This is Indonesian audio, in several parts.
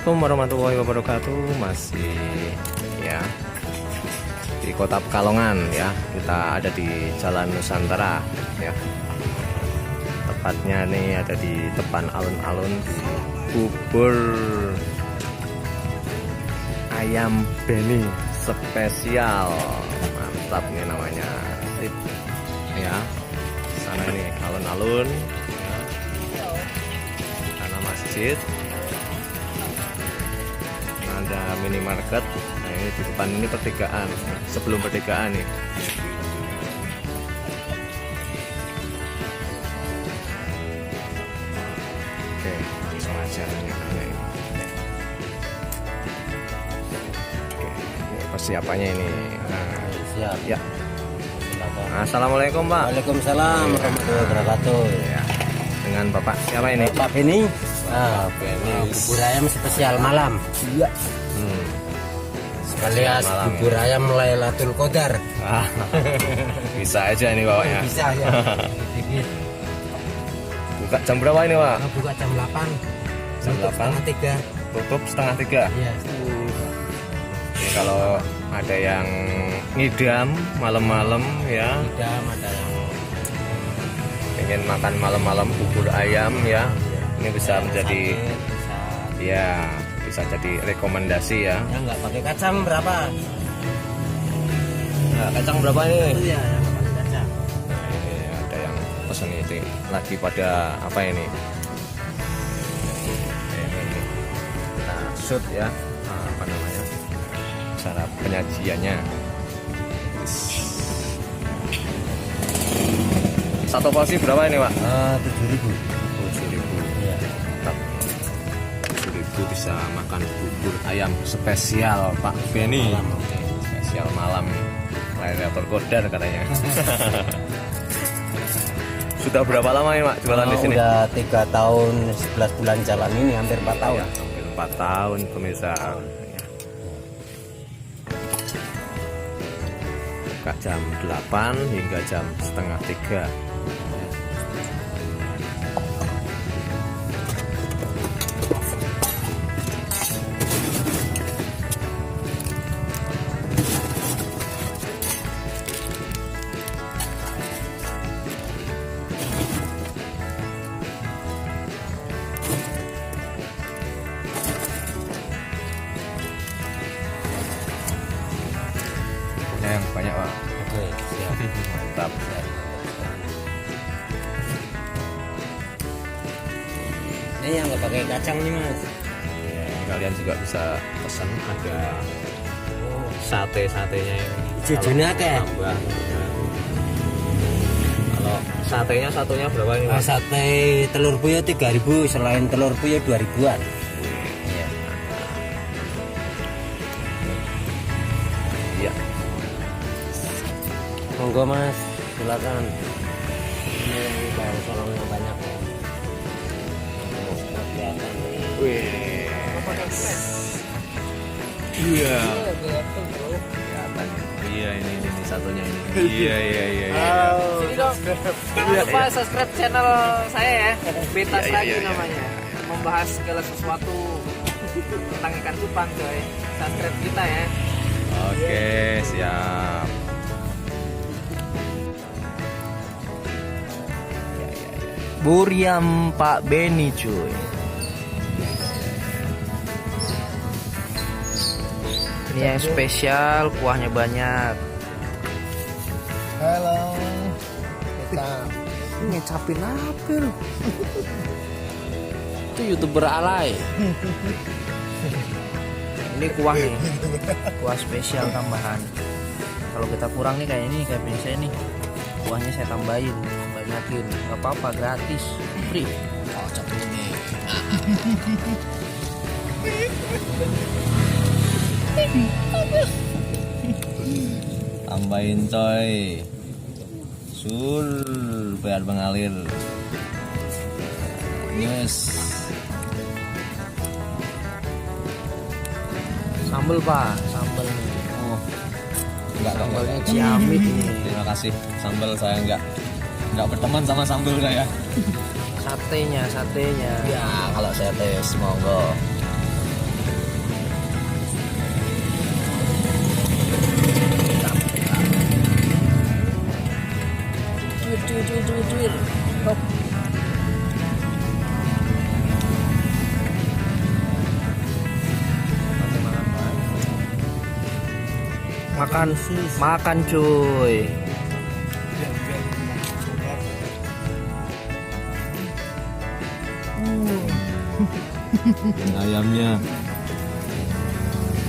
Assalamualaikum warahmatullahi wabarakatuh. Masih ya di Kota Pekalongan ya. Kita ada di Jalan Nusantara ya. Tepatnya nih ada di depan alun-alun di bubur ayam Beni spesial. Mantap nih namanya. Sip. Ya. Sana ini alun-alun ya. Sana masjid. Ada minimarket. Nah ini di depan ini pertigaan, sebelum pertigaan nih. Oke, langsung aja ini. Oke, ini persiapannya ini. Nah, siap ya. Assalamualaikum Pak. Waalaikumsalam warahmatullahi wabarakatuh. Ya. Dengan Bapak siapa ini? Pak Beni. Beni. Bubur ayam spesial malam. Iya. Sekalian Malam, bubur ayam Lailatul Qadar. Bisa aja nih bawanya. Bisa ya. Buka jam berapa ini Pak? Buka jam 8. Jam 8. 3. Tutup setengah 3. Iya. Jadi kalau ada yang ngidam malam-malam ya, Ada yang pengen makan malam-malam bubur ayam ya, ini bisa menjadi sakit, bisa. ya bisa jadi rekomendasi ya. Yang nggak pakai kacang berapa? Nah, kacang berapa ini? Iya, yang nggak pakai kacang. Nah, ini ada yang pesen itu lagi pada apa ini? Ini. Nah, shoot ya, apa namanya? Cara penyajiannya. Satu porsi berapa ini Pak? 7.000. 7.000. Iya. Mantap. 7.000 bisa makan bubur ayam spesial Pak Beni. Malam, oke. Spesial malam Lailatul Qadar katanya. Sudah berapa lama ya Pak jualan di sini? Udah 3 tahun 11 bulan jalan ini, hampir 4 tahun. Ya, hampir 4 tahun pemirsa. Ya. Buka jam 8 hingga jam setengah 3. Yang banyak Pak. Oke, siap. Mantap. Ini yang nggak pakai kacang nih Mas. Ya, ini kalian juga bisa pesan ada sate-satenya yang Jujurnya akeh. tambah. Kalau satenya satunya berapa ini Mas? Sate telur puyuh 3.000, selain telur puyuh 2.000-an. Iya. Iya. Monggo Mas, silakan. Ini bawang solongnya banyak ya. Kelihatan. Wih. Iya. Kelihatan. Iya ini satunya ini. Iya. Sini dong, jangan lupa subscribe channel saya ya, Betas Iya, lagi iya. namanya, membahas segala sesuatu tentang ikan cupang coy. Subscribe kita ya. Oke, siap. Buriam Pak Beni cuy. Ini yang spesial, kuahnya banyak. Halo. Kita Ngecapin apa lu? Itu YouTuber alay. Ini kuah nih, kuah spesial tambahan. Kalau kita kurang nih kayak ini, kayak biasa nih, kuahnya saya tambahin, banyakin, nggak apa-apa, gratis, free. Oh, capek ini. Tambahin coy. Sul biar mengalir. Yes. Sambel Pak, sambel nih. Oh. Enggak. Sambalnya Ciamik ini. Terima kasih. Sambal saya enggak berteman sama sambal saya. Satenya. Ya, kalau saya tes monggo. cuir. Hop. Makan cuy. Ini ayamnya.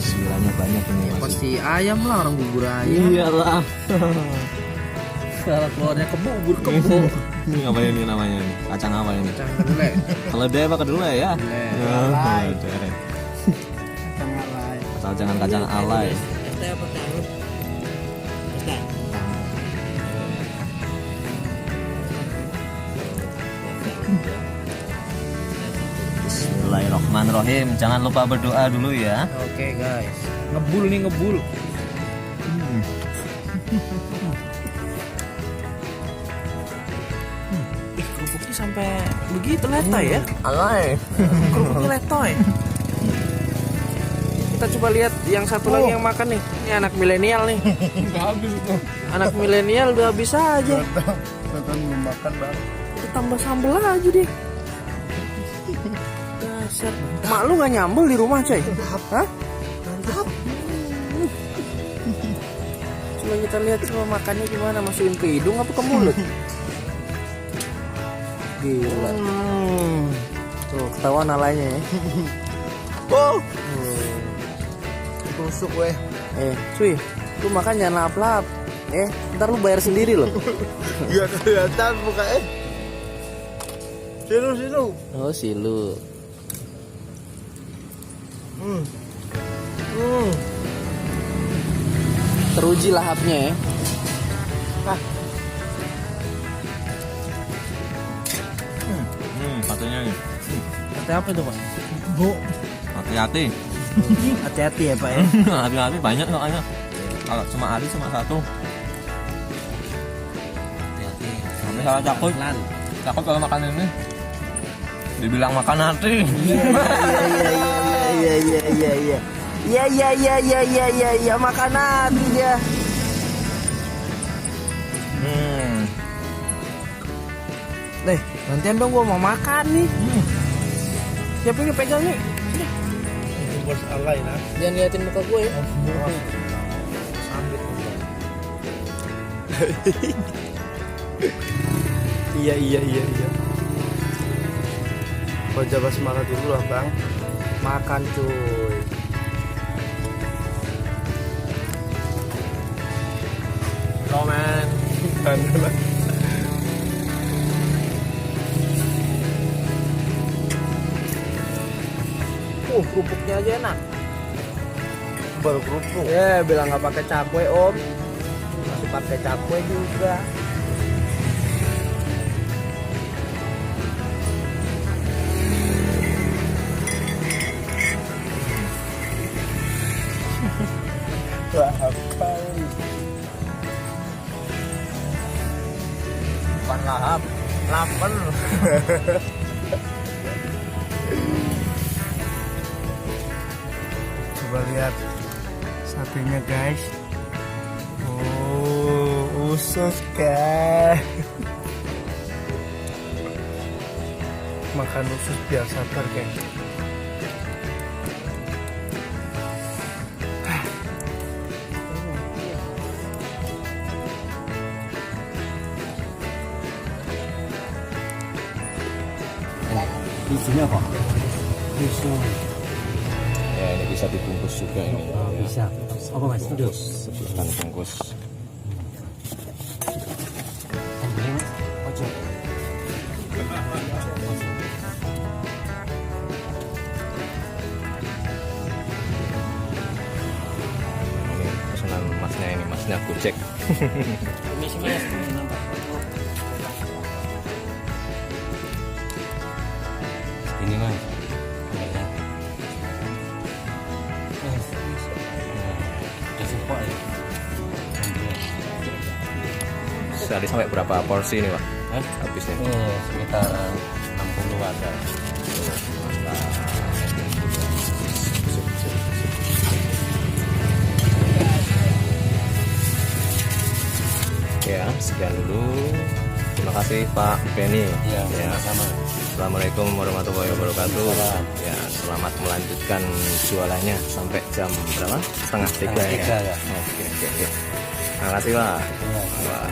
Siranya banyak ini masih. Pasti ayam lah, orang bubur ayam. Iyalah. Kalau keluarnya kebubur kebo. Ini apa ini namanya ini? Kacang apa ini? Kacang kedelai. Keledai apa kedelai ya? Kedelai. Keledai. Kacang alay. Asal jangan kacang alay. Teh apa teh? Teh. Bismillahirrahmanirrahim. Jangan lupa berdoa dulu ya. Oke guys. Ngebul nih ngebul. Kerupuknya sampai begitu letoy ya? Alay. Kerupuknya letoy. Kita coba lihat yang satu lagi yang makan nih. Ini anak milenial nih. Nggak habis itu. Anak milenial udah bisa aja. Nonton belum makan bang. Tambah sambel aja deh. Dasar. Mak lu nggak nyambel di rumah coy? Hah? Mantap. Coba kita lihat coba makannya gimana, masukin ke hidung apa ke mulut? Gila. Tuh ketahuan alaynya ya. Oh. Tusuk weh. Cuy, lu makan jangan lap-lap. Ntar lu bayar sendiri loh. Gak kelihatan mukanya. Sinu. Oh silu. Teruji lahapnya ya. Satunya nih. Kata apa itu pak? Bu. Hati-hati. Hati-hati ya pak ya. Hati-hati banyak soalnya. Kalau cuma Ali cuma satu. Hati-hati. Sampai salah cakut. Cakut kalau makan ini. Dibilang makan hati. Iya makanan dia. Nih, gantian dong gua mau makan nih. Siapa yang pegang nih? Bos alay nah. Jangan liatin muka gue ya. Iya. Kau coba semangat dulu lah bang. Makan cuy. Komen. Kerupuknya aja enak. Baru kerupuk. Ya, bilang nggak pakai cakwe om. Masih pakai cakwe juga. Lahap kali. Bukan lahap. Lapar. Coba lihat satenya guys. Oh, usus guys. Makan usus biar sabar guys. Isinya apa? Tisu. Ya ini bisa dibungkus juga ini. Bisa. Apa mas? Sebutkan bungkus. Ini pesanan masnya ini, masnya Gojek. Ini mas. Sehari sampai berapa porsi ini pak? Habisnya? Sekitar 60 ada. Ya, sekian dulu. Terima kasih Pak Benny. Iya, Ya. sama. Assalamualaikum warahmatullahi wabarakatuh. Waalaikumsalam. Ya, selamat melanjutkan jualannya sampai jam berapa? Setengah tiga Setengah tiga, ya. ya. Oke, oke, oke. Terima kasih Pak. Iya, Wah.